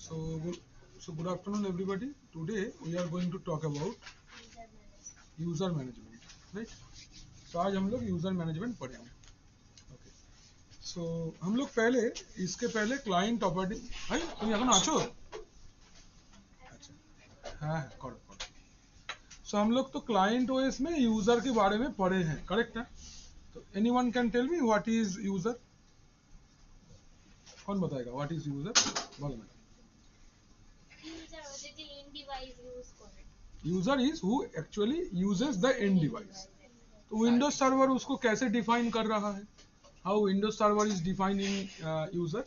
So good afternoon everybody. Today we are going to talk about user management, right? So आज हम लोग user management पढ़ेंगे. Okay. So हम लोग पहले इसके पहले क्लाइंट ऑपरेटिंग भाई तुम এখন আছো? अच्छा हाँ करो. So हम लोग तो क्लाइंट ओएस में यूजर के बारे में पढ़े हैं, करेक्ट है? तो anyone can tell me what is user? कौन बताएगा व्हाट इज यूजर? बोलो madam. User is who actually uses the end device. तो विंडोज सर्वर उसको कैसे डिफाइन कर रहा है? How Windows server is defining user?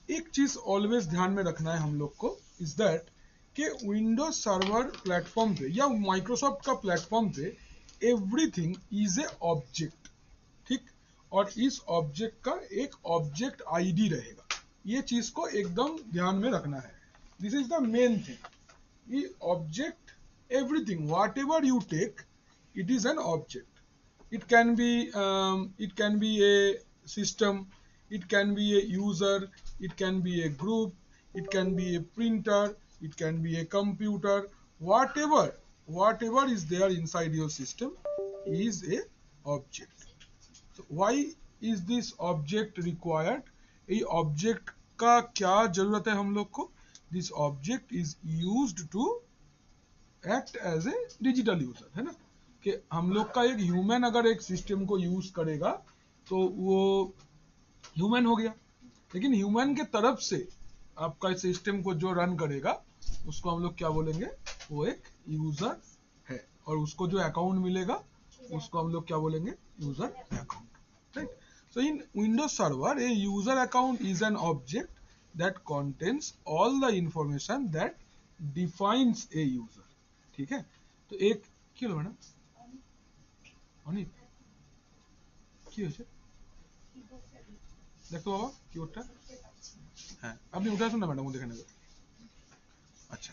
एक चीज ऑलवेज ध्यान में रखना है हम लोग को इज दैट कि विंडोज सर्वर प्लेटफॉर्म पे या माइक्रोसॉफ्ट का प्लेटफॉर्म पे एवरीथिंग इज ए ऑब्जेक्ट, ठीक? और इस ऑब्जेक्ट का एक ऑब्जेक्ट आईडी रहेगा. ये चीज को एकदम ध्यान में रखना है. This is the main thing. ये object, everything whatever you take, it is an object. It can be a system, it can be a user, it can be a group, it can be a printer, it can be a computer. Whatever is there inside your system is a object. So why is this object required? ये object का क्या जरूरत है हम लोग को? This object is used to act as a digital user, है ना? कि हम लोग का एक ह्यूमन अगर एक सिस्टम को यूज करेगा तो वो ह्यूमन हो गया, लेकिन ह्यूमन के तरफ से आपका सिस्टम को जो रन करेगा उसको हम लोग क्या बोलेंगे? वो एक यूजर है. और उसको जो अकाउंट मिलेगा उसको हम लोग क्या बोलेंगे? User account, right? So in Windows Server, a user account is an object that contains all the information that defines a user. ठीक है? तो एक কি হলো ম্যাডাম? অনিক কি হয়েছে? দেখো বাবা কিবোর্ডটা. হ্যাঁ আপনি উঠে আসুন না ম্যাডাম, वो देखने নেবে. अच्छा,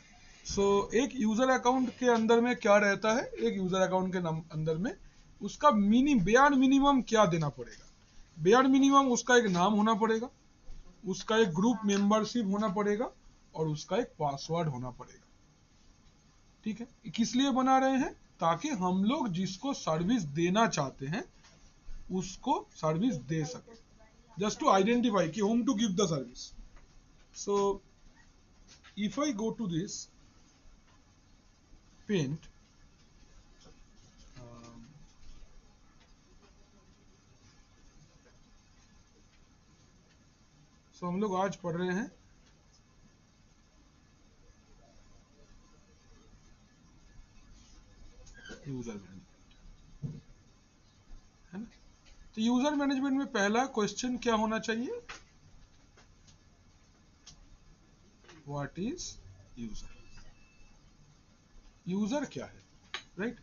सो एक यूजर अकाउंट के अंदर में क्या रहता है? एक यूजर अकाउंट के अंदर में उसका बेयर मिनिमम क्या देना पड़ेगा? बेयर मिनिमम उसका एक नाम होना पड़ेगा, उसका एक ग्रुप मेंबरशिप होना पड़ेगा और उसका एक पासवर्ड होना पड़ेगा. ठीक है? किस लिए बना रहे हैं? ताकि हम लोग जिसको सर्विस देना चाहते हैं उसको सर्विस दे सके. जस्ट टू आइडेंटिफाई कि whom to give the service. So if I go to this paint, so हम लोग आज पढ़ रहे हैं यूजर मैनेजमेंट, है ना? तो यूजर मैनेजमेंट में पहला क्वेश्चन क्या होना चाहिए? What is user? यूजर क्या है, राइट?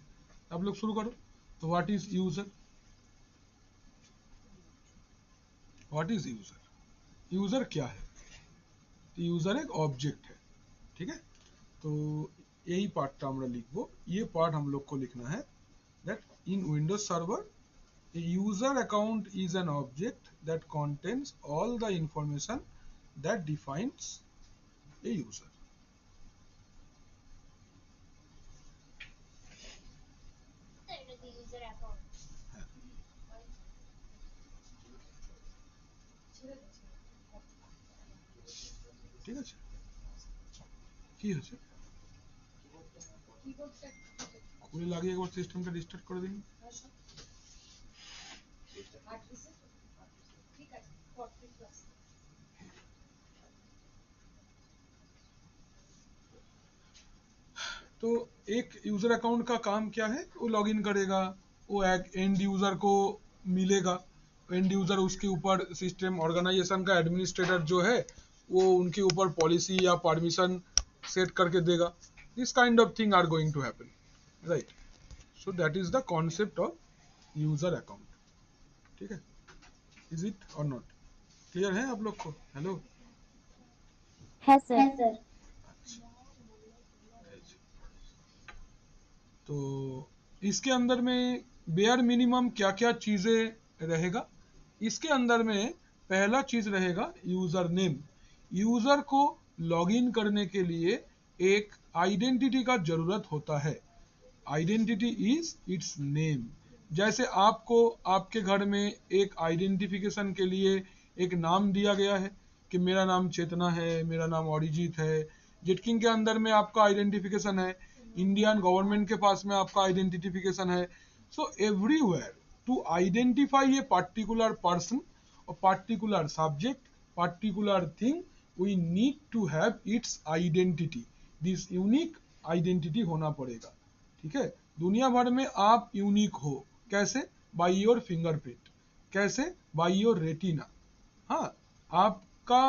अब लोग शुरू करो. तो what is user? What is user? User क्या है? यूजर एक ऑब्जेक्ट है, ठीक है? तो यही पार्टটা আমরা লিখবো. ये पार्ट हम लोग को लिखना है that in Windows Server a user account is an object that contains all the information that defines a user. ঠিক আছে? কি হচ্ছে? খুলে লাগিয়ে একবার সিস্টেমটা রিস্টার্ট করে দিন. तो एक यूजर अकाउंट का काम क्या है? वो लॉगिन करेगा, वो एंड यूजर को मिलेगा, एंड यूजर उसके ऊपर सिस्टम ऑर्गेनाइजेशन का एडमिनिस्ट्रेटर जो है वो उनके ऊपर पॉलिसी या परमिशन सेट करके देगा. This kind of thing are going to happen, right? So that is the concept of user account. ठीक है? इज इट और नॉट क्लियर है आप लोग को? हेलो है सर. तो इसके अंदर में बेयर मिनिमम क्या क्या चीजें रहेगा? इसके अंदर में पहला चीज रहेगा यूजर नेम. यूजर को लॉगिन करने के लिए एक आइडेंटिटी का जरूरत होता है। Identity is it's name. जैसे आपको आपके घर में एक आइडेंटिफिकेशन के लिए एक नाम दिया गया है कि मेरा नाम चेतना है, मेरा नाम अरिजीत है, जेटकिंग के अंदर में आपका आइडेंटिफिकेशन है, इंडियन गवर्नमेंट के पास में आपका आइडेंटिफिकेशन है। So everywhere to identify a particular person और particular subject, particular thing, we need to have its identity. This unique identity होना पड़ेगा। ठीक है, दुनिया भर में आप यूनिक हो। कैसे? By your fingerprint. कैसे? By your retina. हाँ, आपका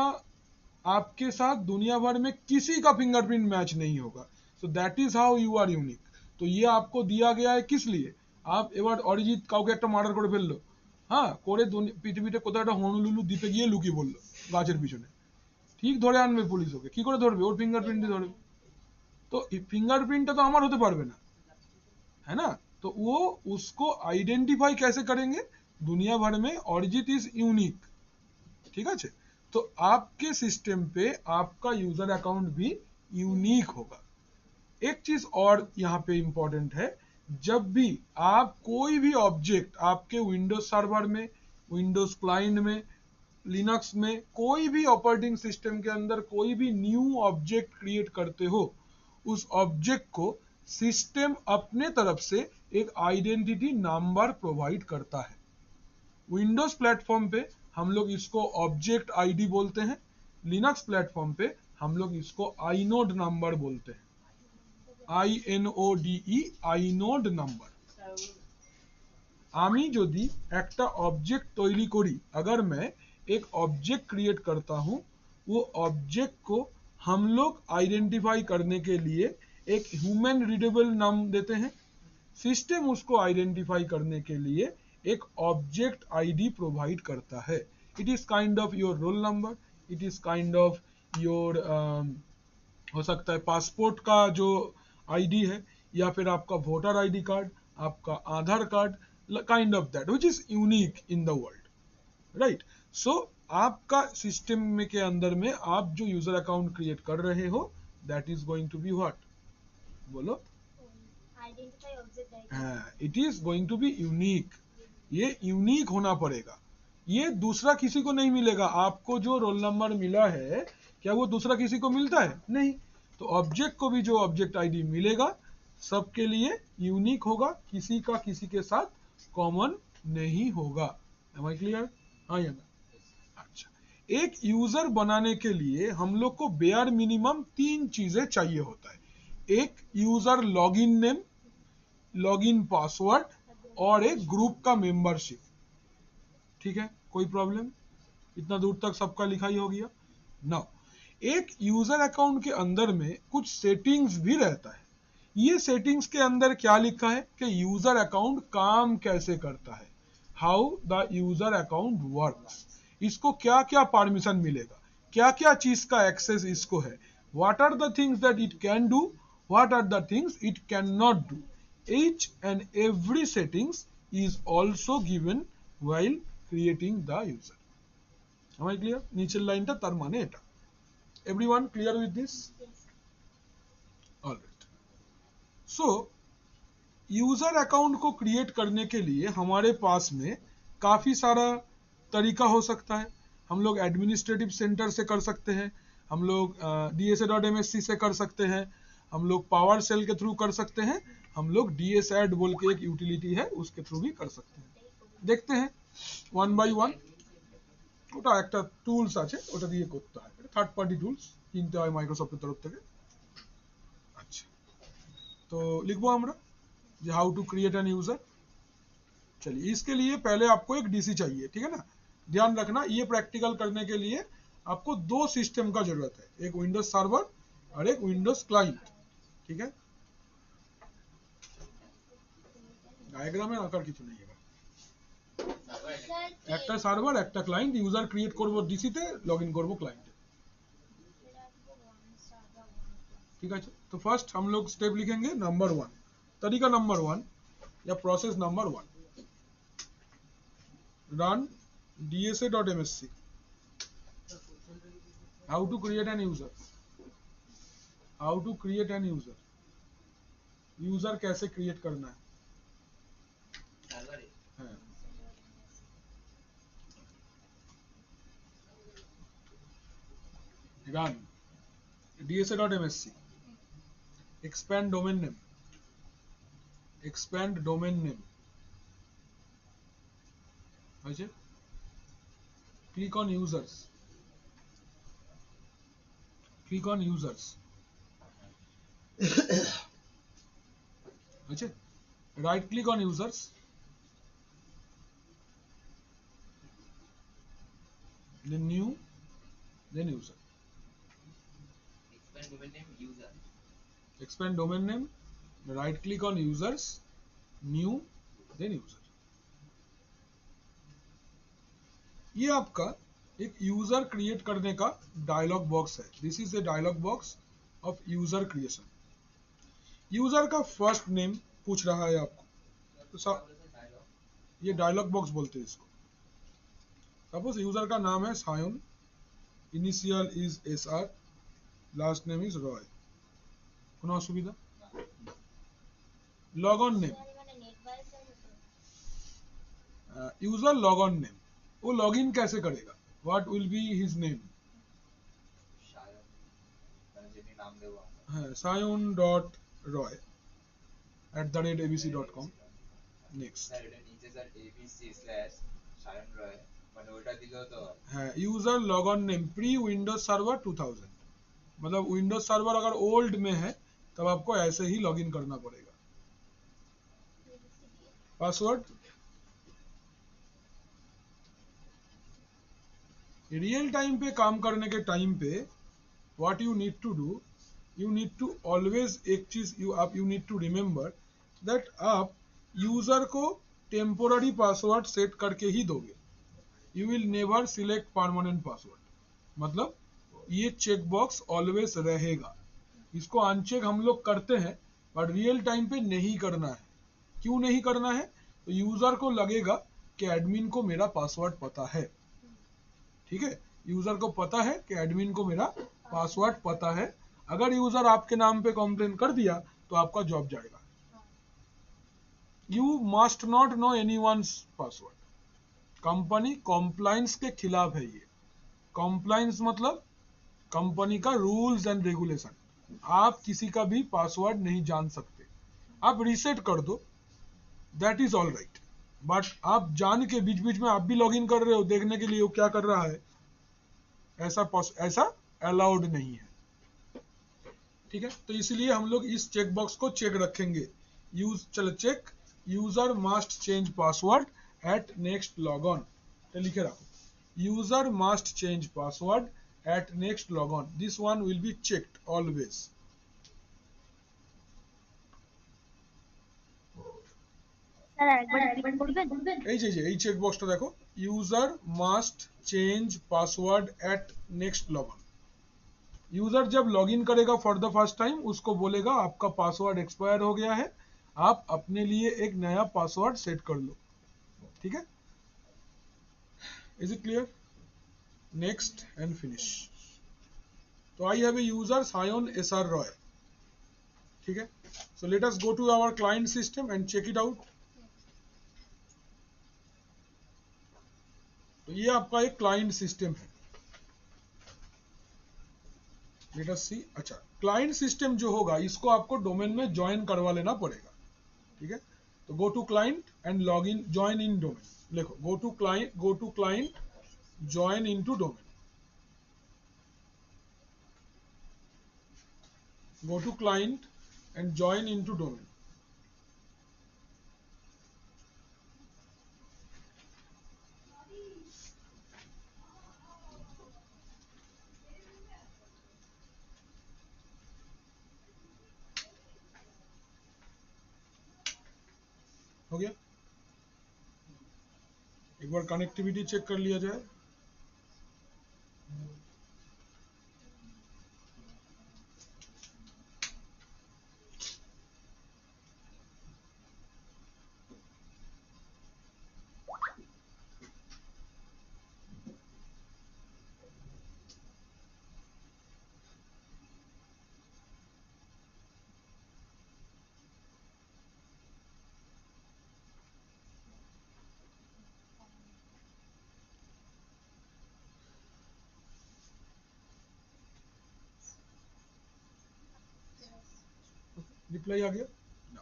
आपके साथ दुनिया भर में किसी का फिंगरप्रिंट मैच नहीं होगा। So that is how you are unique. तो ये आपको दिया गया है किस लिए? आप এবার অরিজিৎ কাউকে একটা মার্ডার করে ফেললো, হ্যাঁ, করে পৃথিবীতে কোথাও একটা হনুলুলু দ্বীপে গিয়ে লুকিয়ে পড়লো গাছের পিছনে, ঠিক ধরে আনবে পুলিশ ওকে। কি করে ধরবে? ওর फिंगरप्रिंट দিয়ে ধরবে। तो फिंगरप्रिंट तो আমার হতে পারবে না, है ना? तो वो उसको आइडेंटिफाई कैसे करेंगे? दुनिया भर में अरिजीत इज यूनिक। ठीक है, तो आपके सिस्टम पे आपका यूजर अकाउंट भी यूनिक होगा। एक चीज और यहाँ पे इंपॉर्टेंट है, जब भी आप कोई भी ऑब्जेक्ट आपके विंडोज सर्वर में, विंडोज क्लाइंट में, लिनक्स में, कोई भी ऑपरेटिंग सिस्टम के अंदर कोई भी न्यू ऑब्जेक्ट क्रिएट करते हो, उस ऑब्जेक्ट को सिस्टम अपने तरफ से एक आइडेंटिटी नंबर प्रोवाइड करता है। विंडोज प्लेटफॉर्म पे हम लोग इसको ऑब्जेक्ट आईडी बोलते हैं, लिनक्स प्लेटफॉर्म पे हम लोग इसको आइनोड नंबर बोलते हैं। INODE, inode number. আমি যদি একটা ऑब्जेक्ट তৈরি করি, अगर मैं एक ऑब्जेक्ट क्रिएट करता हूं, वो ऑब्जेक्ट को हम लोग आइडेंटिफाई करने के लिए एक ह्यूमन रीडेबल नाम देते हैं। सिस्टम उसको आइडेंटिफाई करने के लिए एक ऑब्जेक्ट आईडी प्रोवाइड करता है। It is kind of your roll number, it is kind of your हो सकता है पासपोर्ट का जो आईडी है, या फिर आपका वोटर आईडी कार्ड, आपका Aadhaar card, kind of that which is unique in the world, right? So आपका सिस्टम में के अंदर में आप जो यूजर अकाउंट क्रिएट कर रहे हो, that is going to be what? बोलो। It is going to be unique. ये यूनिक होना पड़ेगा, ये दूसरा किसी को नहीं मिलेगा। आपको जो रोल नंबर मिला है, क्या वो दूसरा किसी को मिलता है? नहीं। तो ऑब्जेक्ट को भी जो ऑब्जेक्ट आईडी मिलेगा, सबके लिए यूनिक होगा, किसी का किसी के साथ कॉमन नहीं होगा। Am I clear? हाँ या ना? अच्छा, एक यूजर बनाने के लिए हम लोग को बेयर मिनिमम 3 चीजें चाहिए होता है। एक user login name, login password और एक ग्रुप का मेंबरशिप। ठीक है, कोई प्रॉब्लम? इतना दूर तक सबका लिखा ही हो गया। नाउ, एक यूजर अकाउंट के अंदर में कुछ सेटिंग्स भी रहता है। ये सेटिंग्स के अंदर क्या लिखा है कि यूजर अकाउंट काम कैसे करता है, how the user account works, इसको क्या क्या परमिशन मिलेगा, क्या क्या चीज का एक्सेस इसको है, what are the things that it can do, what are the things it can not do. each and every settings is also given while creating the user. Am I clear? नीचे line टा तार माने एटा। Everyone clear with this? All right. So user account को create करने के लिए हमारे पास में काफी सारा तरीका हो सकता है। हम लोग एडमिनिस्ट्रेटिव सेंटर से कर सकते हैं, हम लोग DSA.MSC से कर सकते हैं, हम लोग पावर सेल के थ्रू कर सकते हैं, हम लोग DSAD बोल के एक यूटिलिटी है उसके थ्रू भी कर सकते हैं। देखते हैं वन बाय वन। ওটা একটা টুলস আছে, ওটা দিয়ে করতে হয়, এটা থার্ড পার্টি টুলস কিনতে হয় মাইক্রোসফটের তরফ থেকে। আচ্ছা, তো লিখবো আমরা যে how to create an user. चलिए, इसके लिए पहले आपको एक डीसी चाहिए, ठीक है ना? ध्यान रखना, ये प्रैक्टिकल करने के लिए आपको 2 सिस्टम का जरूरत है, एक विंडोज सर्वर और एक विंडोज क्लाइंट। ठीक है, ডায়াগ্রামের আকার কিছু নেই। এবার একটা সার্ভার একটা ক্লায়েন্ট, ইউজার ক্রিয়েট করব ডিসি তে, লগইন করব ক্লায়েন্টে। ठीक है, तो फर्स्ट हम लोग स्टेप लिखेंगे नंबर 1, तरीका नंबर 1 या process number 1, run DSA.MSC। How to create an user, how to create an user, user कैसे क्रिएट करना है। Run dsa.msc, expand domain name, expand domain name হয়েছে, click on users, click on users হয়েছে, right click on users, then new, then user, expand domain name user, expand domain name, right click on users, new, then user। ये आपका एक user create करने का dialogue box है। This is a dialogue box of user creation. User का first name पूछ रहा है आपको, तो ये डायलॉग बॉक्स बोलते हैं इसको। सपोज यूजर का नाम है Sayan, initial is SR, last name is Roy, কোনো অসুবিধা। Log on name, user log on name, वो लॉग इन कैसे करेगा, what will be his name, sayun.roy@abc.com। Next user log on name pre Windows server 2000, मतलब Windows server अगर old में है तब आपको ऐसे ही लॉगिन करना पड़ेगा। पासवर्ड, रियल टाइम पे काम करने के टाइम पे what you need to do, you need to always एक चीज you need to remember that आप यूजर को टेम्पोररी पासवर्ड सेट करके ही दोगे, you will never select permanent password, मतलब ये चेक बॉक्स ऑलवेज रहेगा। इसको अनचेक हम लोग करते हैं बट रियल टाइम पे नहीं करना है। क्यों नहीं करना है, तो यूजर को लगेगा कि एडमिन को मेरा पासवर्ड पता है, ठीक है, यूजर को पता है कि एडमिन को मेरा पासवर्ड पता है। अगर यूजर आपके नाम पे कंप्लेन कर दिया तो आपका जॉब जाएगा। You must not know anyone's password, company compliance के खिलाफ है ये। कॉम्प्लायंस मतलब कंपनी का रूल्स एंड रेगुलेशन, आप किसी का भी पासवर्ड नहीं जान सकते। आप रीसेट कर दो, that is all right, but आप जान के बीच बीच में आप भी लॉगिन कर रहे हो देखने के लिए वो क्या कर रहा है, ऐसा अलाउड नहीं है, ठीक है। तो इसलिए हम लोग इस चेक बॉक्स को चेक रखेंगे। Check user must change password at next log on, तो लिखे रखो user must change password at next log on, this one will be checked always। Sir একবার রিপিট করবেন? এই যে এই চেক বক্সটা দেখো, user must change password at next log on. User जब लॉगिन करेगा फॉर द फर्स्ट टाइम उसको बोलेगा आपका पासवर्ड एक्सपायर हो गया है, आप अपने लिए एक नया पासवर्ड सेट कर लो, ठीक है। Is it clear? Next and finish. तो I have a user Sayan SR Roy, ठीक है। So let us go to our client system and check it out. तो ये आपका एक क्लाइंट सिस्टम है, लेट अस सी। अच्छा, क्लाइंट सिस्टम जो होगा इसको आपको डोमेन में ज्वाइन करवा लेना पड़ेगा, ठीक है। तो go to client and log in, join in domain, देखो go to client join into domain, go to client and join into domain। हो गया, एक बार कनेक्टिविटी चेक कर लिया जाए। रिप्लाई आ गया ना।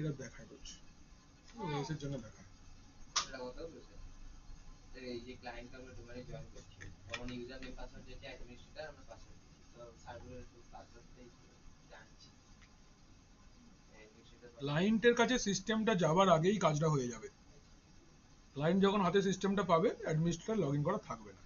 এটা দেখাই করছি, ওএস এর জন্য দেখায়। একটা কথা বলছে এই যে ক্লায়েন্ট আমরা ডোমেইনে জয়েন করছি তখন ইউজার নেম পাসওয়ার্ড যেটা অ্যাডমিনিস্ট্রেটর আমরা পাসওয়ার্ড দিচ্ছি, তো সার্ভারের পাসওয়ার্ডটাই জানছি অ্যাডমিনিস্ট্রেটর ক্লায়েন্টের কাছে সিস্টেমটা যাবার আগেই কাজটা হয়ে যাবে। ক্লায়েন্ট যখন হাতে সিস্টেমটা পাবে, অ্যাডমিনিস্ট্রেটর লগ ইন করা থাকবে না।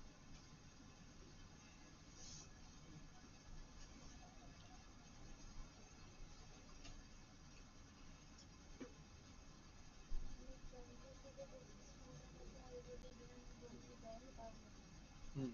হুম।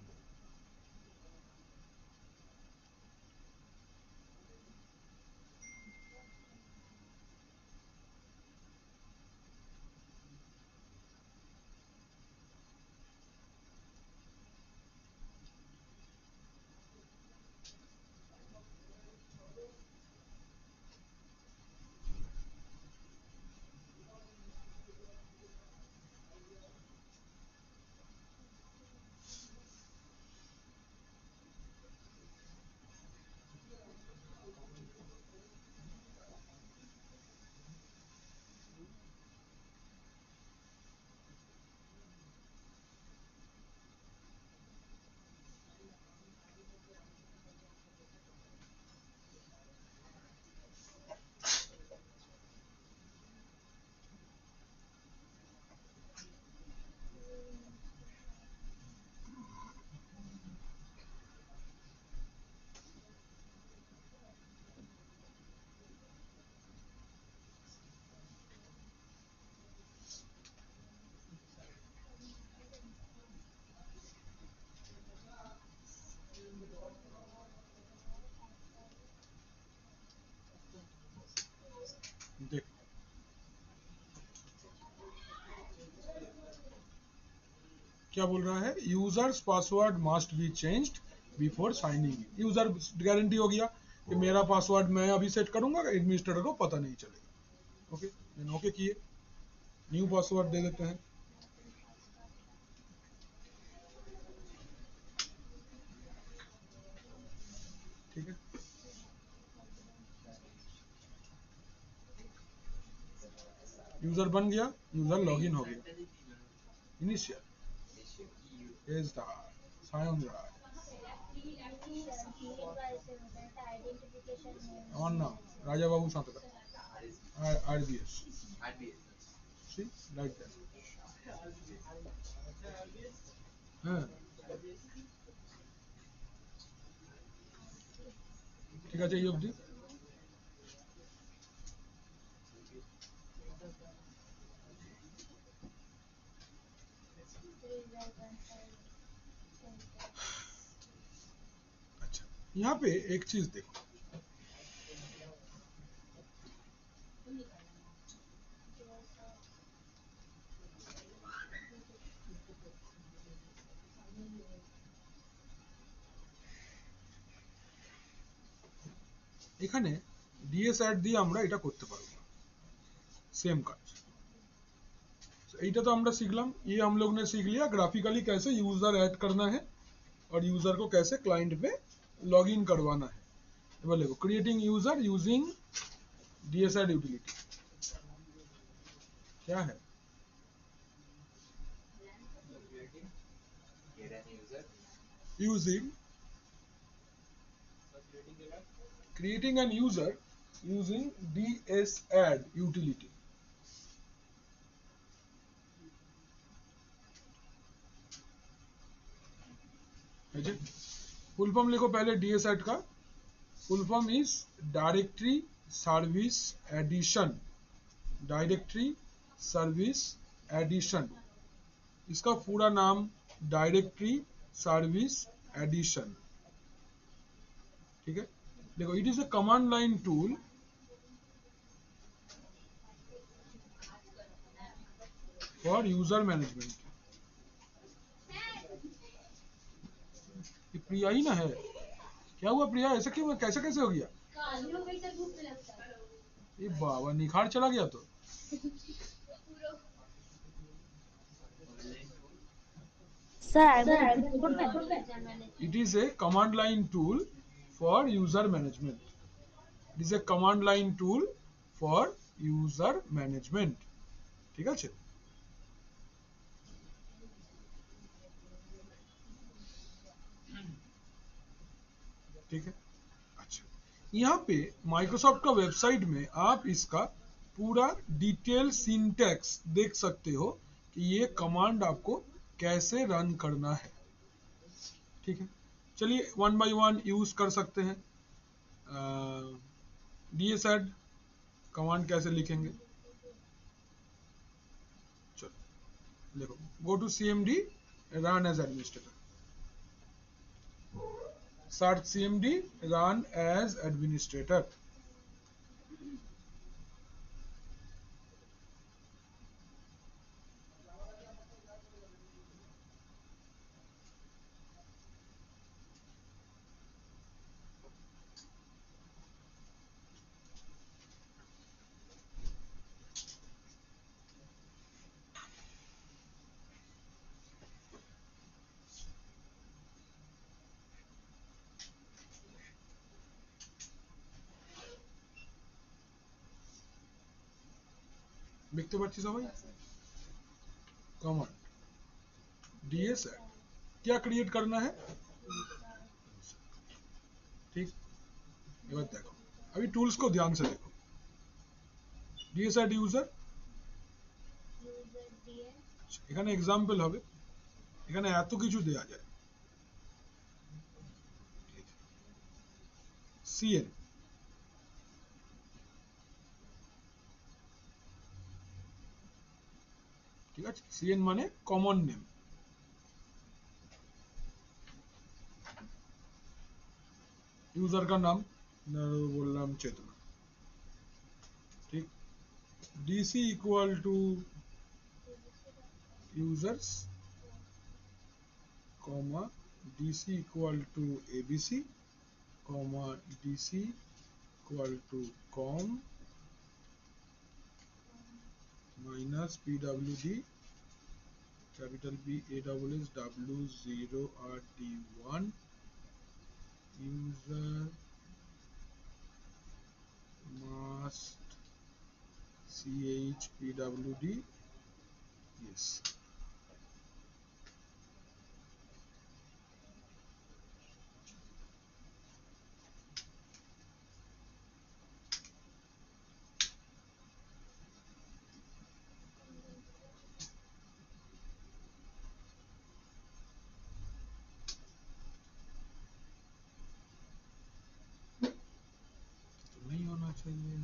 देख, क्या बोल रहा है, users password must be changed before signing in. User guarantee हो गया कि मेरा पासवर्ड मैं अभी सेट करूंगा, एडमिनिस्ट्रेटर को पता नहीं चलेगा। ओके, मैंने ओके किए, न्यू पासवर्ड दे देते हैं। ठीक है, यूजर बन गया, यूजर लॉगिन हो गया। इनिशियल इज द सायन राय, আমার নাম Raja Babu Santra, RBS, see like that। হ্যাঁ, ঠিক আছে, এই অবধি। अच्छा, यहाँ पे एक चीज देखो, এখানে ডিএস অ্যাড দিয়ে আমরা এটা করতে পারবো, सेम काज। এইটা तो আমরা सीखलाम, ये हम लोग ने सीख लिया ग्राफिकली कैसे यूजर ऐड करना है और यूजर को कैसे क्लाइंट पे लॉगिन करवाना है। एबार देखो, creating user using DS add utility क्या है, using creating an user using ds add utility। Full form लिखो पहले DSAT का। Full form is directory service addition. Directory service addition, इसका पूरा नाम डायरेक्टरी सर्विस एडिशन। ठीक है, देखो it is a command line tool for user management. ये प्रिया ही ना है? क्या हुआ प्रिया, ऐसा क्यों, कैसे कैसे हो गया? ये बाबा निखार चला गया तो। স্যার একবার রিপিট করবেন? It is a command line tool for user management. It is a command line tool for user management. ঠিক আছে? ठीक है, अच्छा यहाँ पे माइक्रोसॉफ्ट का वेबसाइट में आप इसका पूरा डिटेल सिंटैक्स देख सकते हो कि ये कमांड आपको कैसे रन करना है। ठीक है, चलिए वन बाय वन यूज कर सकते हैं। DSAT कमांड कैसे लिखेंगे, चलो देखो, go to CMD run as administrator. Search CMD run as administrator. দেখতে পাচ্ছি সবাই? कमांड DSAT क्या क्रिएट करना है? ठीक, এবার দেখো, अभी टूल्स को ध्यान से देखो। DSAT यूजर, এখানে এক্সাম্পল হবে, এখানে এত কিছু দেয়া যায়। CN, ঠিক আছে, CN মানে কমন নেম। यूजर का नाम बोललाम चेतना। ठीक, DC equal to users comma DC equal to ABC comma DC equal to com minus PWD capital BASSW0RD1 user must chpwd, yes। तो नहीं होना चाहिए।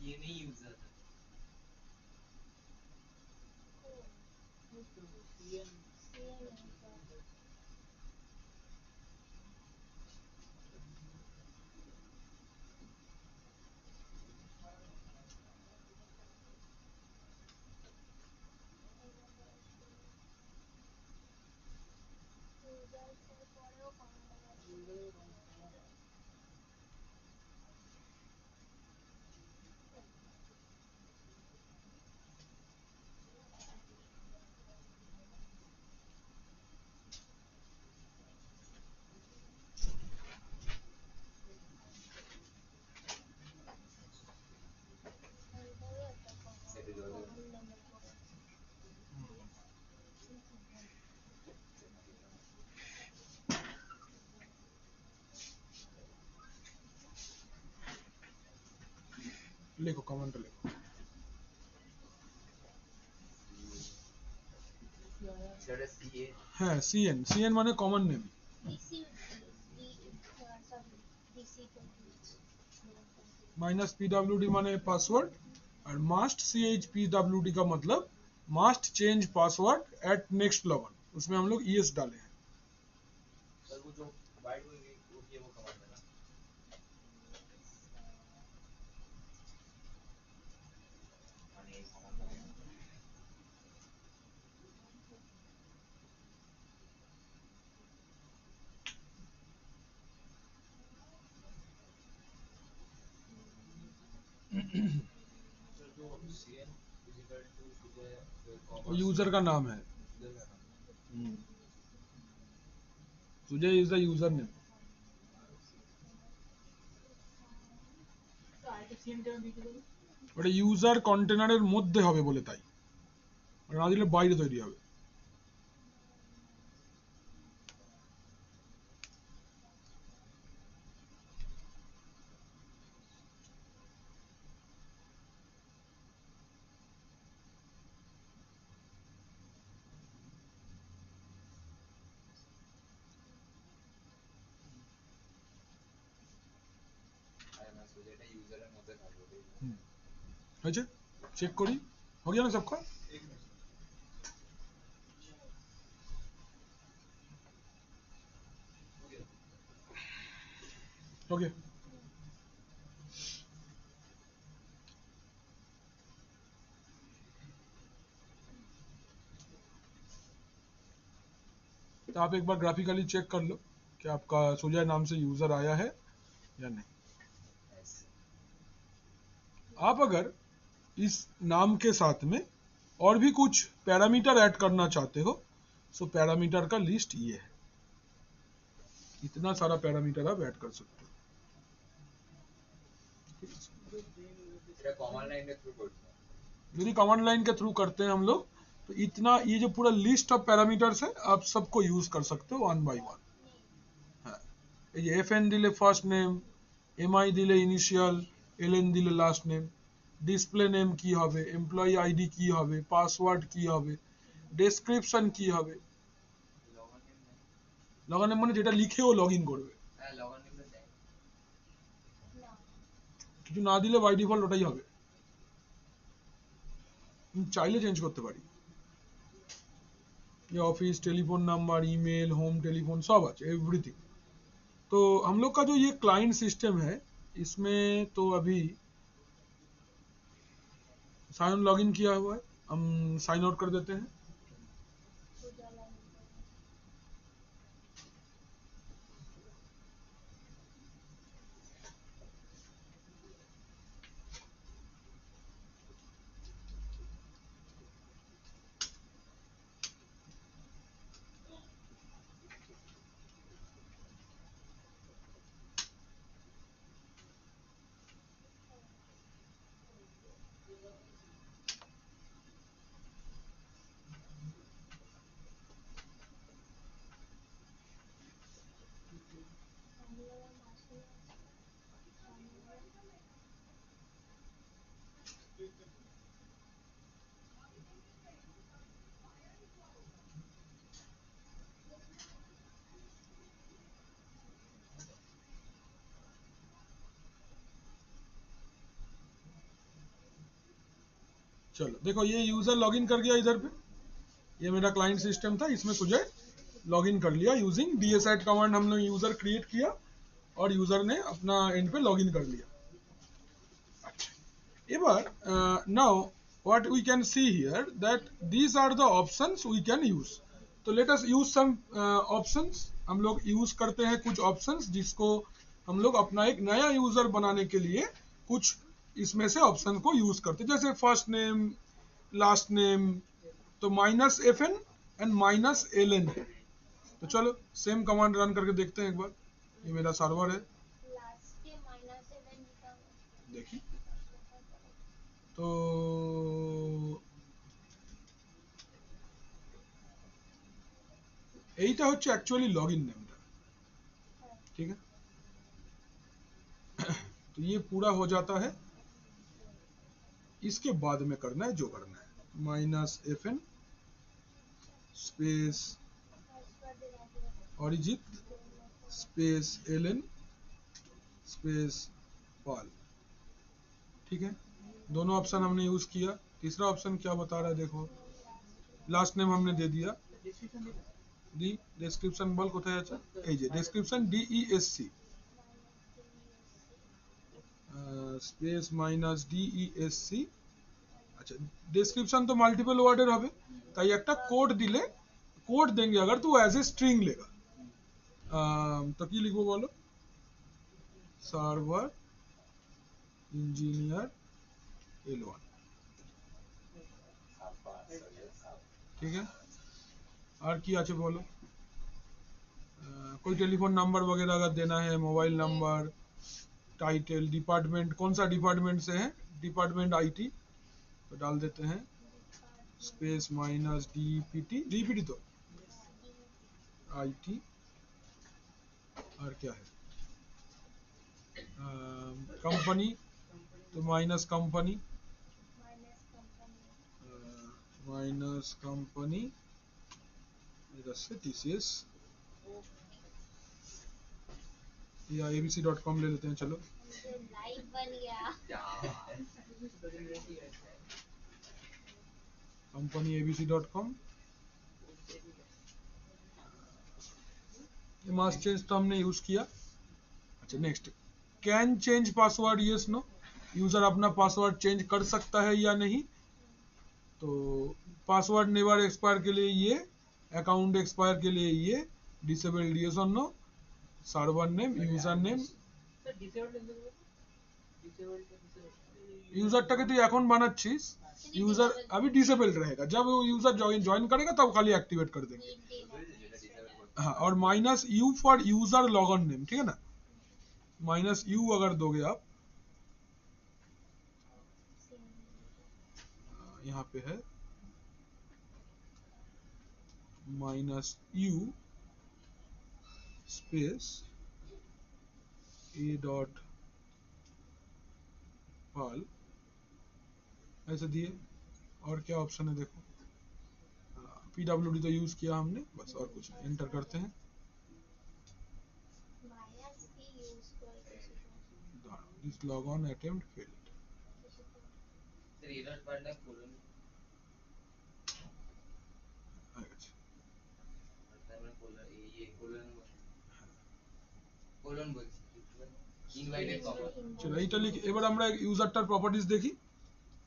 ये नहीं यूजर लिखो कमेंट लिखो। সেটা সিএ হ্যাঁ সিএন, সিএন মানে কমন নেম, माइनस पीडब्ल्यूडी माने पासवर्ड, और मास्ट CHPWD का मतलब must change password at next login, उसमें हम लोग ES डाले हैं। सर वो जो बाइट होगी वो की वो कमांड है ना, माने कमांड है सर जो सीएन इक्वल टू वो यूजर का नाम है, Sujay is the user name. ওটা ইউজার কন্টেনারের মধ্যে হবে বলে তাই, না দিলে বাইরে তৈরি হবে। যেটা ইউজারের মধ্যে থাকবে হয়েছে, চেক করি, हो गया ना सबका? ओके तो आप एक बार ग्राफिकली चेक कर लो कि आपका सुजय नाम से यूजर आया है या नहीं। आप अगर इस नाम के साथ में और भी कुछ पैरामीटर ऐड करना चाहते हो, सो पैरामीटर का लिस्ट ये है, इतना सारा पैरामीटर आप ऐड कर सकते हो। এটা কমান্ড লাইনের থ্রু করতে হবে, यदि कमांड लाइन के थ्रू करते हैं हम लोग, तो इतना ये जो पूरा लिस्ट ऑफ पैरामीटर्स है आप सबको यूज कर सकते हो वन बाय वन। हाँ, ये FN दिले फर्स्ट नेम, MI दिले इनिशियल, LN दिले लास्ट नेम, ডিসপ্লে নেম কি হবে, এমপ্লয়ি আইডি কি হবে, পাসওয়ার্ড কি হবে, ডেসক্রিপশন কি হবে। লগইন নেম মানে যেটা লিখে ও লগইন করবে, হ্যাঁ লগইন নেমটা দেয় কিছু না দিলে বাই ডিফল্ট ওটাই হবে, চাইলে চেঞ্জ করতে পারি। ये office, telephone number, email, home telephone सब আছে एवरीथिंग। तो हम लोग का जो ये क्लाइंट सिस्टम है, इसमें तो अभी साइन लॉगिन किया हुआ है, हम साइन आउट कर देते हैं। चलो देखो ये यूजर लॉगिन कर गया इधर पे, ये मेरा क्लाइंट सिस्टम था, इसमें सुजय लॉगिन कर लिया यूजिंग DSID कमांड। हमने यूजर क्रिएट किया और यूजर ने अपना एंड पे लॉगिन कर लिया। एबार now what we can see here that these are the options we can use, तो let us use some options। हम लोग यूज करते हैं कुछ ऑप्शंस जिसको हम लोग अपना एक नया यूजर बनाने के लिए कुछ इसमें से ऑप्शन को यूज करते हैं, जैसे फर्स्ट नेम, लास्ट नेम, तो -FN एंड -LN है। तो चलो सेम कमांड रन करके देखते हैं एक बार, ये मेरा सर्वर है, देखिए तो এইটা হচ্ছে एक्चुअली लॉगिन नेमটা, ठीक है। तो ये पूरा हो जाता है, इसके बाद में करना है जो करना है, -FN space Arijit space Alan space Pal. ठीक है, दोनों ऑप्शन हमने यूज किया। तीसरा ऑप्शन क्या बता रहा है देखो, लास्ट नेम हमने दे दिया, डी डिस्क्रिप्शन बल कोথায় আছে, এই যে description DESC space minus DESC। अच्छा, डिस्क्रिप्शन तो मल्टीपल वर्डेर হবে, তাই একটা কোড দিলে कोड देंगे अगर तो एज ए स्ट्रिंग लेगा। तो কি লিখবো বলো, সার্ভার इंजीनियर L1। ठीक है, और কি আছে बोलो, कोई टेलीफोन नंबर वगैरह अगर देना है, मोबाइल नंबर, टाइटल, डिपार्टमेंट, कौन सा डिपार्टमेंट से है, डिपार्टमेंट IT, तो डाल देते हैं स्पेस माइनस DPT तो IT। और क्या है, कंपनी, तो माइनस कंपनी, माइनस कंपनी इधर से TCS या abc.com ले लेते हैं। चलो लाइव बन गया। Company abc.com। ये मास चेंज तो हमने यूज किया। अच्छा, next, can change password, yes no, user अपना पासवर्ड चेंज कर सकता है या नहीं। तो पासवर्ड नेवर एक्सपायर के लिए ये, अकाउंट एक्सपायर के लिए ये, डिसेबल्ड यस और no, server name, user name. यूजरটাকে তুই এখন বানাচ্ছিস, यूजर अभी डिसेबल्ड रहेगा, जब वो यूजर ज्वाइन करेगा तब खाली एक्टिवेट कर देंगे। हाँ, और minus U for user login name, ठीक है ना, माइनस U अगर दोगे आप, यहाँ पे है माइनस U स्पेस A. पाल, ऐसे दिए। और क्या ऑप्शन है देखो, PWD तो यूज किया हमने, बस और कुछ नहीं। एंटर करते हैं, this log on attempt failed. Sir error पड़ना कोलन তারপরে কোলন, ये কোলন বলছি ইনভাইটেড কমন। চলো এইটা লিখে এবার আমরা यूजरটার प्रॉपर्टीज देखी।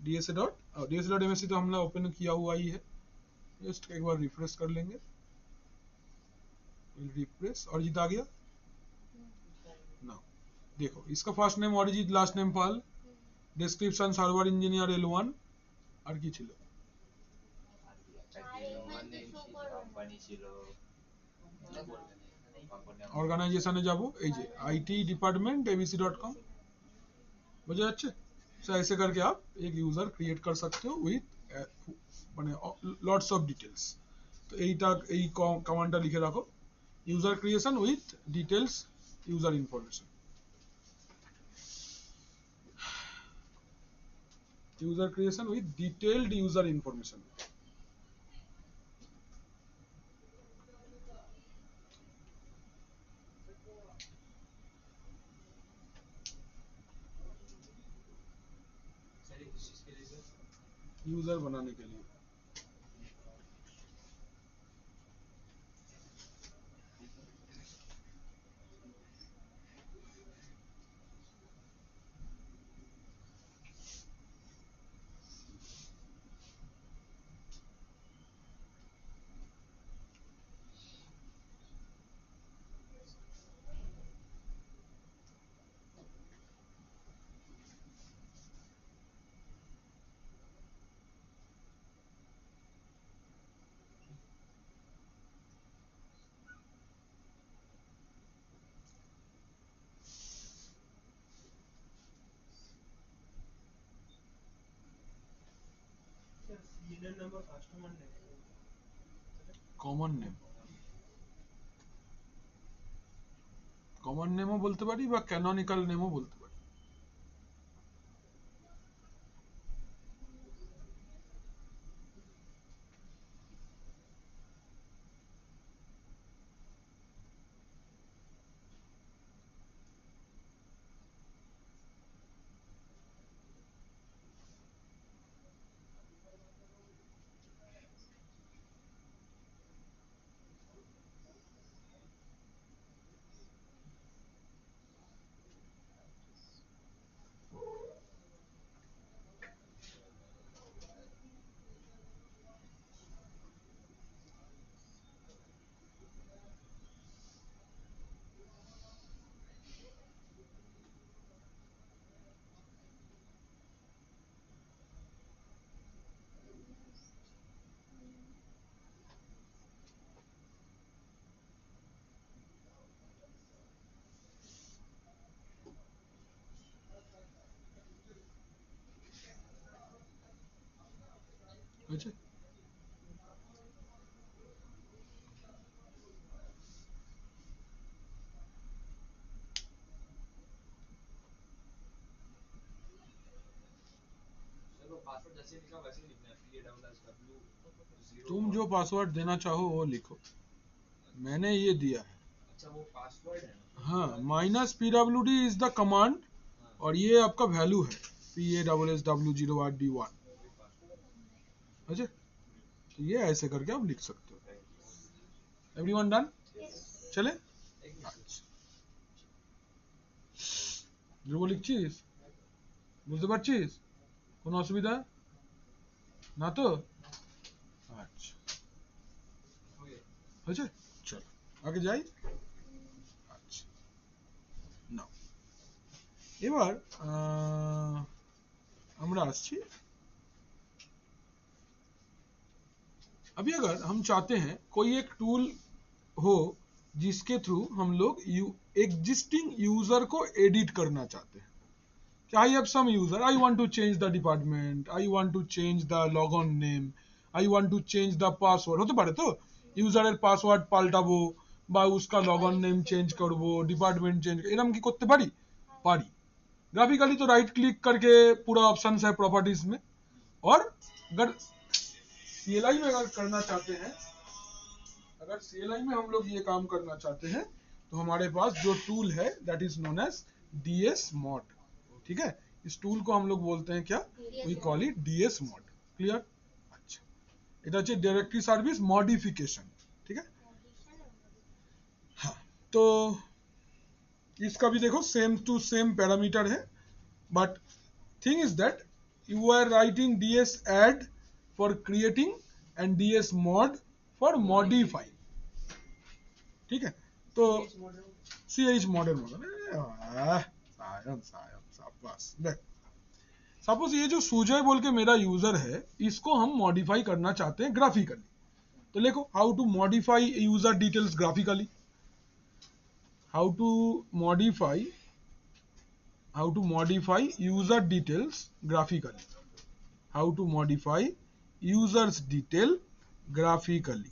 DSA.MSC तो हमने ओपन किया हुआ ही है, जस्ट एक बार रिफ्रेश कर लेंगे, रिफ्रेश, और जीत आ गया ना। देखो इसका first name Arijit, last name Pal, description server engineer L1। আর কি ছিল, ऑर्गेनाइजेशने যাব, এই যে IT डिपार्टमेंट abc.com, বুঝা যাচ্ছে। सो ऐसे करके आप एक यूजर क्रिएट कर सकते हो विथ মানে लॉट्स ऑफ डिटेल्स। तो এইটা এই কমান্ডটা লিখে রাখো, user creation with details user information, user creation with detailed user information. User बनाने के लिए কমন নেম, কমন নেমও বলতে পারি বা ক্যানোনিক্যাল নেমও বলতে পারি। अच्छा चलो पासवर्ड जैसे लिखा वैसे ही लिखना है, PASSW 0। तुम जो पासवर्ड देना चाहो वो लिखो, मैंने ये दिया है। अच्छा वो पासवर्ड है ना? हाँ, -pwd इज द कमांड हाँ, और ये आपका वैल्यू है PASSW0RD1। वही पासवर्ड। अच्छा, तो ये ऐसे करके आप लिख सकते हो। Everyone done? चले? एक मिनट। ধ্রুব লিখছিস? বুঝতে পারছিস? কোনো অসুবিধা না তো? আচ্ছা, हो गया। হয়েছে? চলো আগে যাই। আচ্ছা, নাও এবার আমরা আসছি। अभी अगर हम चाहते हैं कोई एक टूल हो जिसके थ्रू हम लोग एग्जिस्टिंग यूजर को एडिट करना चाहते हैं, I have some user, I want to change the department, I want to change the logon name, I want to change the password, হতে পারে তো ইউজারের পাসওয়ার্ড পাল্টাবো বা उसका লগন নেম চেঞ্জ করব, ডিপার্টমেंट চেঞ্জ, এরকম কি করতে পারি? পারি। ग्राफिकली तो राइट क्लिक करके पूरा ऑप्शन है प्रॉपर्टीज में, और अगर CLI में अगर करना चाहते हैं, अगर CLI में हम लोग ये काम करना चाहते हैं तो हमारे पास जो टूल है that is known as DS mod। ठीक है, इस टूल को हम लोग बोलते हैं क्या? We call it DS mod। Clear? अच्छा, এটা হচ্ছে ডাইরেক্টরি সার্ভিস মডিফিকেশন। ঠিক है, हाँ, तो इसका भी देखो सेम टू सेम पैरामीटर है, but thing is that you are writing DS add for creating and DS mod for modifying. ठीक है, तो CH मॉडल सायन सायन शाबाश। देख, सपोज ये जो सुजय बोल के मेरा यूजर है, इसको हम मॉडिफाई करना चाहते हैं ग्राफिकली, तो देखो how to modify user details graphically, how to modify user details graphically, how to modify users detail graphically.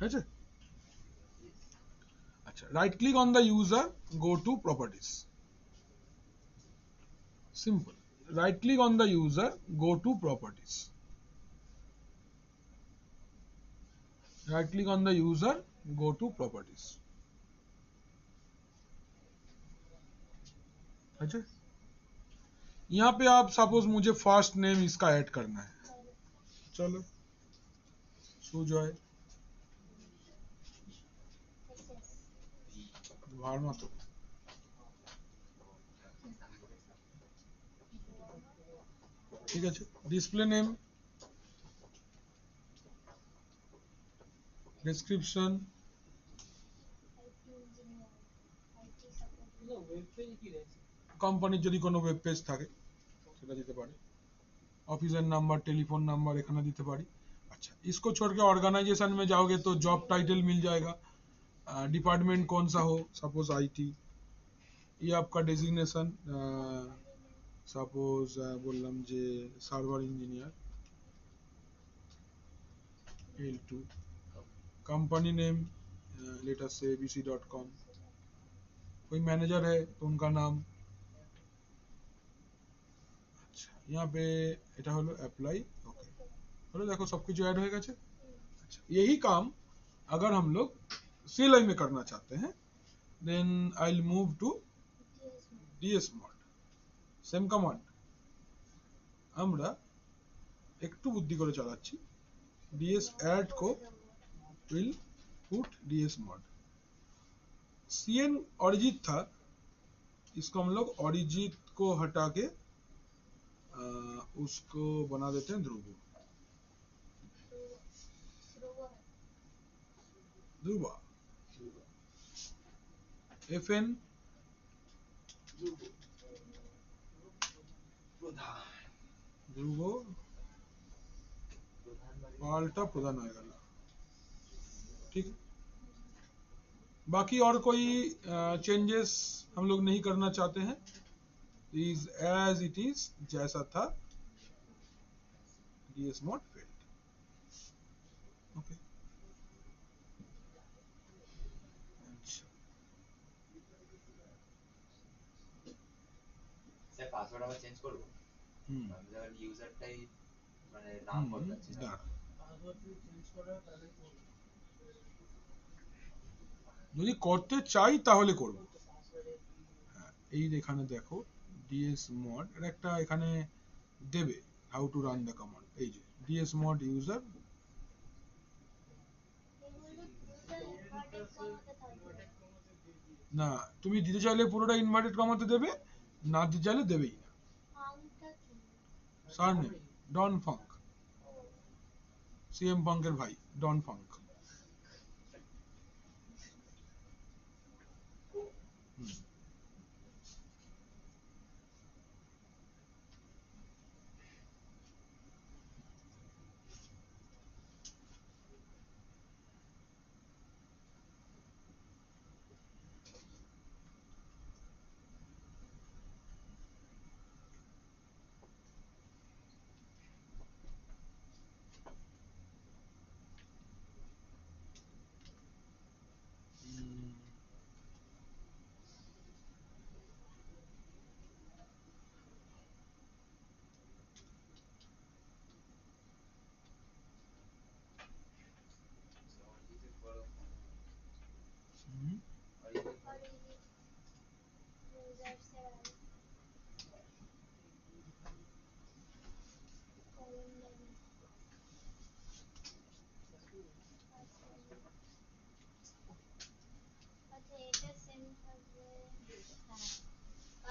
अच्छा, right click on the user, go to properties, simple, right click on the user, go to properties, right click on the user, go to properties। अच्छा, यहाँ पे आप suppose मुझे first name इसका add करना है, चलो सुजय भारना, तो ঠিক আছে, ডিসপ্লে নেম, ডেসক্রিপশন, কোম্পানির যদি কোনো ওয়েব পেজ থাকে সেটা দিতে পারি, ऑफिसर नंबर, टेलीफोन नंबर एखाने दीते पारी। अच्छा, इसको छोड़ के ऑर्गेनाइजेशन में जाओगे तो जॉब टाइटल मिल जाएगा, डिपार्टमेंट कौन सा हो, सपोज IT, ये आपका डेजिग्नेशन, सपोज बोललाम जे server engineer L2, company name let us say abc.com, कोई मैनेजर है तो उनका नाम। अच्छा, यहाँ पे এটা হলো অ্যাপ্লাই, ওকে হলো, দেখো সবকিছু ऐड হয়ে গেছে। अच्छा, यही काम अगर हम लोग CLI में करना चाहते हैं, then I will move to DS mod, same command, আমরা একটু বুদ্ধি করে চালাচ্ছি, DS add को will put DS mod। CN Arijit था, इसको हम लोग अरिजीत को हटा के उसको बना देते हैं ध्रुव, ध्रुवा, FN ধ্রুব পাল্টা প্রধান হয়ে গেল। ঠিক, बाकी और कोई चेंजेस हम लोग नहीं करना चाहते हैं, इज एज इट इज, जैसा था DS mod failed. Okay, sir password আবার চেঞ্জ করব, হুম আমি যখন ইউজারটাই মানে নাম বদলাচ্ছি না। দাঁড়া, যদি করতে চাই তাহলে করব। হ্যাঁ, এই এখানে দেখো ডিএস মড এর একটা এখানে দেবে how to run the command, এই যে ডিএস মড ইউজার। না, তুমি দিতে চাইলে পুরোটা ইনভার্টেড কমাতে দেবে, না দিতে চাইলে দেবেই না। সারনেম ডন ফাঙ্ক, সিএম ফাঙ্কের ভাই ডন ফাঙ্ক।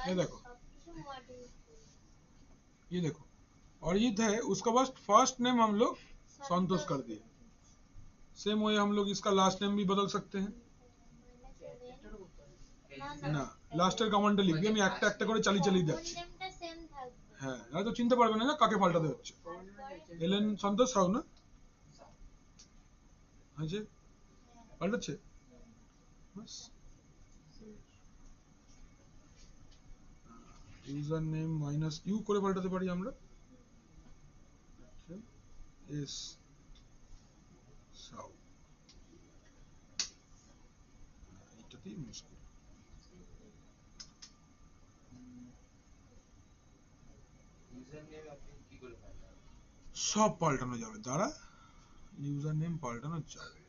ये देखो, ये देखो अरिजीत है, उसका बस फर्स्ट नेम हम लोग संतोष कर दिए। सेम वही हम लोग इसका लास्ट नेम भी बदल सकते हैं না, লাস্টের কমান্ডটা লিখবি, আমি একটা একটা করে চালিয়ে চালিয়ে যাচ্ছি। হ্যাঁ, হয়তো চিনতে পারবে না কাকে পাল্টাতে হচ্ছে। এলেন সন্তোষ সাউ না হয়েছে, পাল্টাচ্ছে বাস। ইউজার নেম মাইনাস ইউ করে পাল্টাতে পারি আমরা। এস সাউ, এটাতেই মুশকিল। ইউজার নেম আপনি কি করে পাল্টাবেন? সব পাল্টানো যাবে, দাঁড়া ইউজার নেম পাল্টানো যাবে।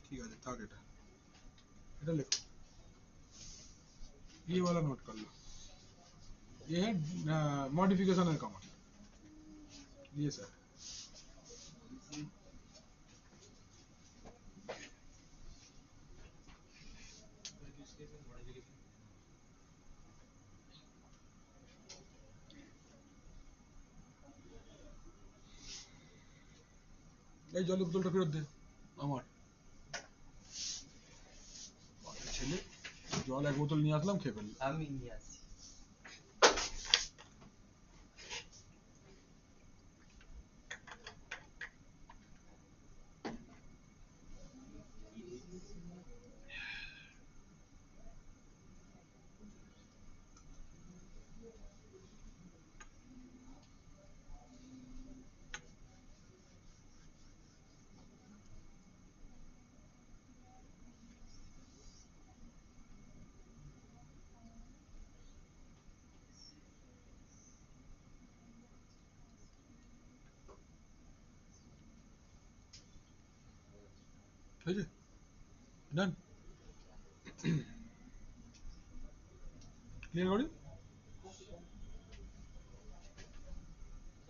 ठीक है, था এটা এটা लिखो, ये वाला नोट कर लो, ये है मॉडिफिकेशन है कमांड, ये सर। এই জলের বোতলটা ফেরত দে আমার, ছেলে জল এক বোতল নিয়ে আসলাম, খেয়ে ফেললো। আমি নিয়ে আসি। হয়েছে, ডান, ক্লিয়ার করি।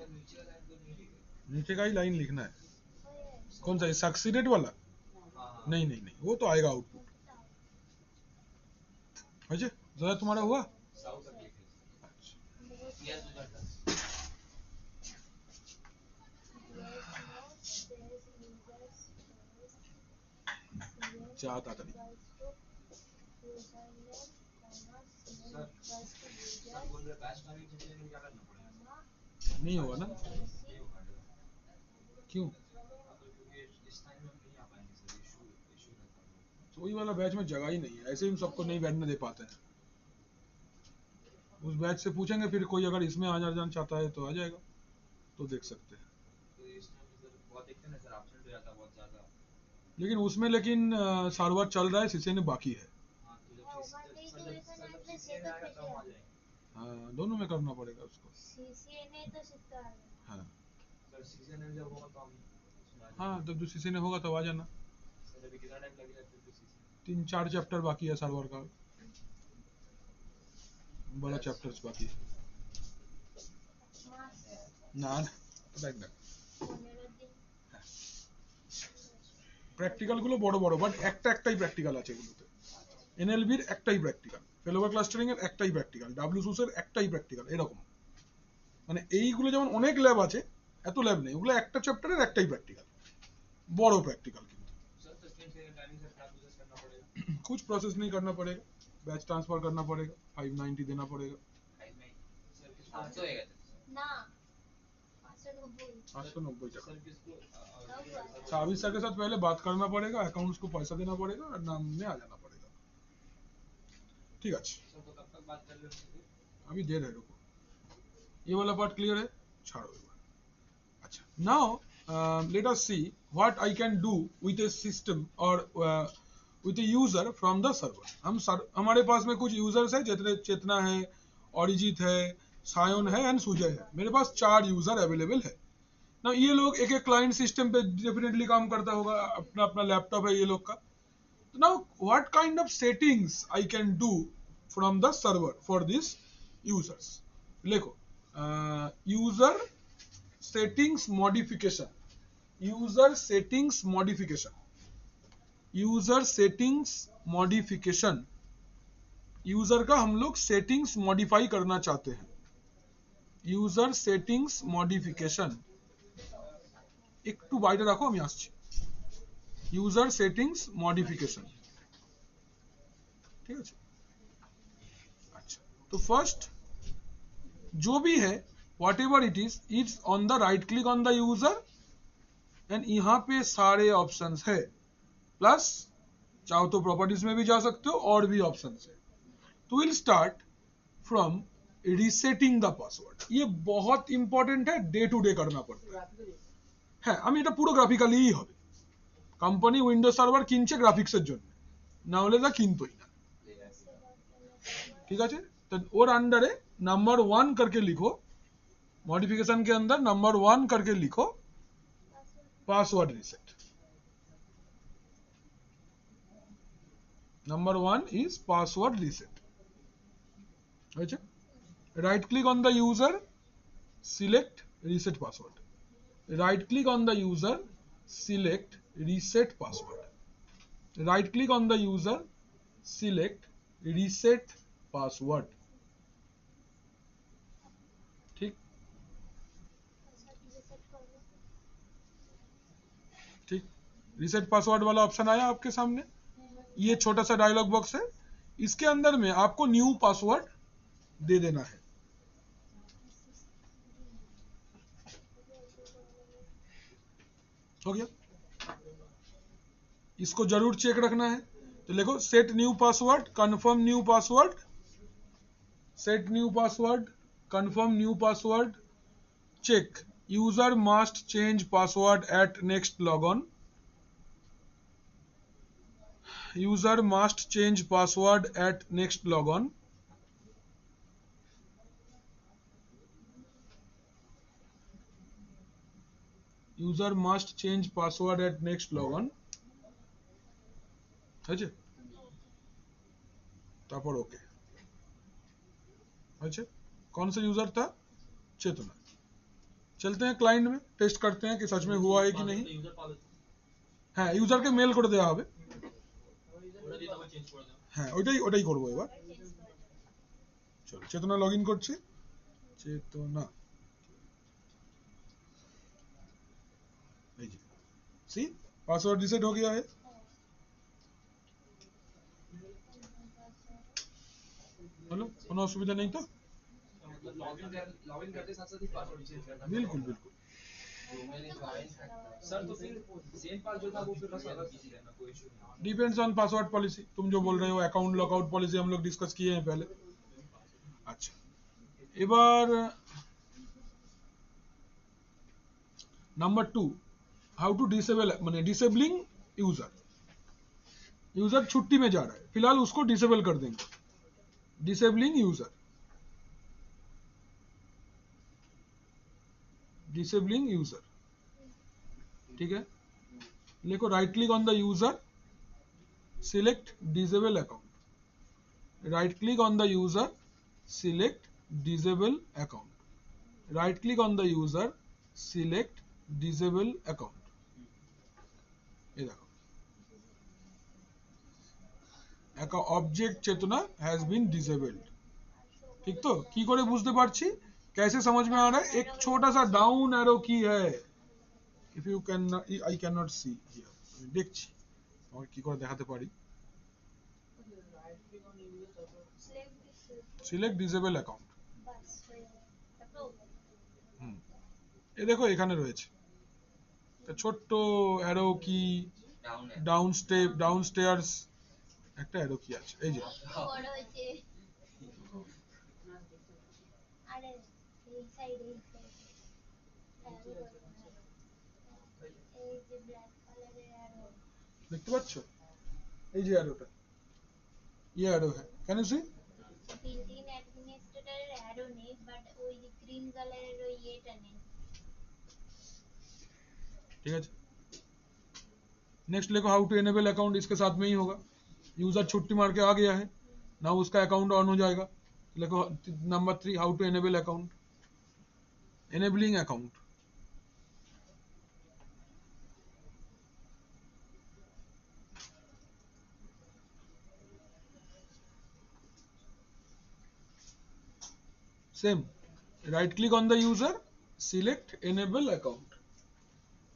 सर नीचे का लाइन तो नहीं लिखे। नीचे का ही लाइन लिखना है। Oh, कौन सा, सक्सीडेड वाला? हाँ नहीं नहीं नहीं, वो तो आएगा आउटपुट। अच्छा, जरा तुम्हारा हुआ? साउथ तक लिखे। अच्छा, यस उधर था। चाहता था नहीं। सर बोल रहे बैच टाइमिंग चेंज में क्या करना पड़ेगा? नहीं होगा ना? नहीं होगा। क्यों? तो क्योंकि इस टाइम में हम नहीं आ पाएंगे सर, इशू रहता है। तो वही वाला बैच में जगह ही नहीं है, ऐसे ही हम सबको नहीं बैठने दे पाते हैं। उस बैच से पूछेंगे, फिर कोई अगर इसमें आ जाना चाहता है तो आ जाएगा, तो देख सकते हैं। तो इस टाइम सर बहुत देखते हैं ना सर, एब्सेंट हो जाता है बहुत ज्यादा। लेकिन उसमें सर्वर चल रहा है, सीसीएन बाकी है। हाँ तो जब सीसीएन आएगा तब हम आ जाएंगे। हाँ, दोनों में करना पड़ेगा उसको। CCNA तो सीखता है। हाँ सर सीसीएन जब होगा तो हम उसमें आ जाएंगे। हाँ, जब जो सीसीएन होगा तब आ जाना। सर अभी कितना टाइम लगेगा फिर सीसीएन? 3-4 चैप्टर बाकी है सर्वर का, बड़ा चैप्टर्स बाकी है। ना ना, দেখ দেখ প্র্যাকটিক্যাল গুলো বড় বড়, বাট একটাই প্র্যাকটিক্যাল আছে এগুলোতে। এনএলবি এর একটাই প্র্যাকটিক্যাল, ফেলোভার ক্লাস্টারিং এর একটাই প্র্যাকটিক্যাল, ডাব্লিউসিএস এর একটাই প্র্যাকটিক্যাল, এরকম। মানে এইগুলো যেমন অনেক ল্যাব আছে, এত ল্যাব নেই, ওগুলো একটা চ্যাপ্টারের একটাই প্র্যাকটিক্যাল, বড় প্র্যাকটিক্যাল। কিন্তু सर तो स्क्रीन शेयरिंग टाइमिंग सर क्या प्रोसेस करना पड़ेगा? कुछ प्रोसेस नहीं करना पड़ेगा, बैच ट्रांसफर करना पड़ेगा, 590 देना पड़ेगा। सर किसको 800 होएगा ना 590 890 টাকা। सर किसको साबिर सर के साथ पहले बात करना पड़ेगा, अकाउंट्स को पैसा देना पड़ेगा और नाम में आ जाना पड़ेगा। ठीक है, सर तो कब तक बात कर रहे हो? अभी देर है, रुको। ये वाला पार्ट क्लियर है, छाड़ो ये वाला। अच्छा, now let us see what I can do with a system और with a user from the server. हमारे पास में कुछ यूजर्स है, जैसे चेतना है, अरिजीत है, सायन है एंड सुजय है। मेरे पास 4 यूजर अवेलेबल है ना। ये लोग एक एक क्लाइंट सिस्टम पे डेफिनेटली काम करता होगा, अपना अपना लैपटॉप है ये लोग का। तो now what kind of settings I can do from the server for this users. देखो, user settings modification, user settings modification, user settings modification. User का हम लोग सेटिंग्स मॉडिफाई करना चाहते हैं। यूजर सेटिंग्स मॉडिफिकेशन, একটু বাইরে রাখো, আমি আসছি। यूजर सेटिंग्स मॉडिफिकेशन, ठीक है। अच्छा, तो फर्स्ट जो भी है what ever it is, it's on the right click on the user and यहाँ पे सारे ऑप्शंस है, प्लस चाहो तो प्रॉपर्टीज में भी जा सकते हो, और भी ऑप्शंस है। तो will start from resetting the password. ये बहुत इंपॉर्टेंट है, डे टू डे करना पड़ता है। হ্যাঁ, আমি এটা পুরো গ্রাফিক্যালিই হবে। কোম্পানি উইন্ডোজ সার্ভার কিনছে গ্রাফিক্সের জন্য, না হলে তা কিনতোই না। ठीक है, तो और अंडर नंबर 1 करके लिखो, मॉडिफिकेशन के अंदर नंबर 1 करके लिखो password reset. Number 1 is password reset. अच्छा, right click on the user, select reset password. right click on the user, select reset password. right click on the user, select reset password. ठीक ठीक, reset password वाला option आया आपके सामने। ये छोटा सा डायलॉग बॉक्स है, इसके अंदर में आपको न्यू पासवर्ड दे देना है। हो गया, इसको जरूर चेक रखना है। तो देखो, set new password, confirm new password, set new password, confirm new password, check user must change password at next logon, user must change password at next logon. User must change password at next logon, আছে তারপর ওকে। अच्छा, कौन सा user था? चेतना। चलते हैं client में, test करते हैं कि सच में हुआ है कि नहीं। হ্যাঁ ইউজারকে মেল করে দেওয়া হবে, হ্যাঁ ওইটাই করবো এবার। চলো চেতনা লগ ইন করছে, চেতনা सी पासवर्ड रिसेट हो गया है। हेलो কোনো অসুবিধা নেই তো? लॉगिन करते साथ साथ ही पासवर्ड चेंज करना। बिल्कुल बिल्कुल डोमेन ज्वाइन सर तो फिर सेम पास जो था वो फिर बस अलग किसी रहना, कोई इशू नहीं। Depends on password policy. तुम जो बोल रहे हो अकाउंट लॉकआउट पॉलिसी हम लोग डिस्कस किए हैं पहले। अच्छा এবার नंबर 2 हाउ टू डिसेबल माने डिसेबलिंग यूजर। यूजर छुट्टी में जा रहा है, फिलहाल उसको डिसेबल कर देंगे। डिसेबलिंग यूजर, डिसेबलिंग यूजर, ठीक है। लिखो right click on the user, select disable account. Right click on the user, select disable account. Right click on the user, select disable account. ये देखो object Chetna has been disabled. ठीक तो की करे बुझते पारছি, कैसे समझ में आ रहा है? एक छोटा सा डाउन एरो की है। If you can I can not see here, देखছি और की করে দেখাতে পারি। সিলেক্ট ডিসেবল অ্যাকাউন্ট, এই দেখো এখানে রয়েছে একটা ছোট্ট অ্যারো কি, ডাউন স্টেয়ার্স একটা অ্যারো কি আছে, এই যে বড় হয়েছে আরে এই সাইডে এই যে ব্ল্যাক কালারের অ্যারো দেখতে পাচ্ছ, এই যে অ্যারোটা, ये एरो है, कैन यू सी? বিল্ডিং অ্যাডমিনিস্ট্রেটরের অ্যারো নেই, বাট ওই যে গ্রিন কালারের ওই এটা নেই। ठीक है। नेक्स्ट लिखो हाउ टू एनेबल अकाउंट, इसके साथ में ही होगा। यूजर छुट्टी मार के आ गया है, नाउ उसका अकाउंट ऑन हो जाएगा। लिखो number 3 how to enable account, enabling account. Same right click on the user, select enable account।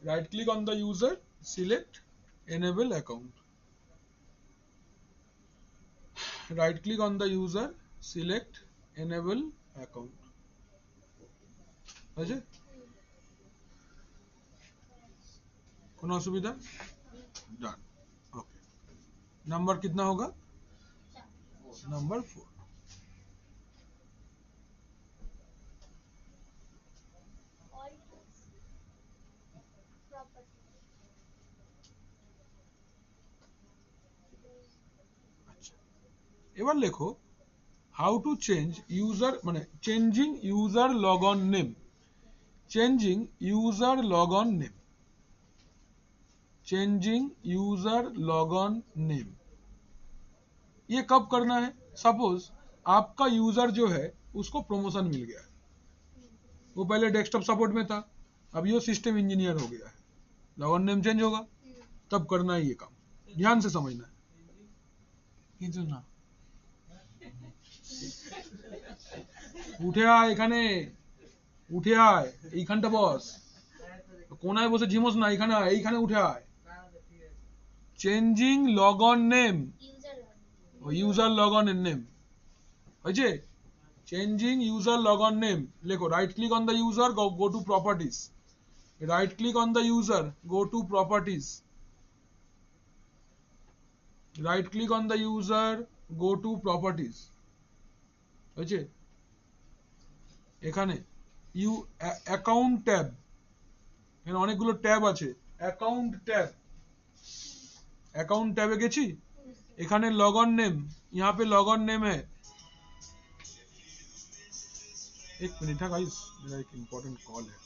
right click on the user, select enable account। right click on the user, select enable account। আছে কোনো অসুবিধা? Done okay. Number कितना होगा? Number 4। এবার লেখো how to change user মানে changing user log on name. Changing user log on name, changing user log on name. ये कब करना है? सपोज आपका यूजर जो है उसको प्रमोशन मिल गया है, वो पहले डेस्कटॉप सपोर्ट में था, अब ये सिस्टम इंजीनियर हो गया है, लॉग ऑन नेम चेंज होगा, तब करना है ये काम। ध्यान से समझना है। কিন্তু না উঠে আয়, এখানে উঠে আয়, এইখানটা বস, কোনায় বসে ঝিমোস না, এখানে আয়, এইখানে উঠে আয়। Changing log on name, user log on name হয়েছে। Changing user log on name লেখো right click on the user, go to properties. Right click on the user, go to properties. Right click on the user, go to properties হয়েছে। এখানে you account tab, এখানে অনেকগুলো tab আছে, account tab, account tab गेছি, এখানে log on name, यहाँ पे log on name है। एक मिनट है गाइस, मेरा एक इम्पोर्टेंट कॉल है।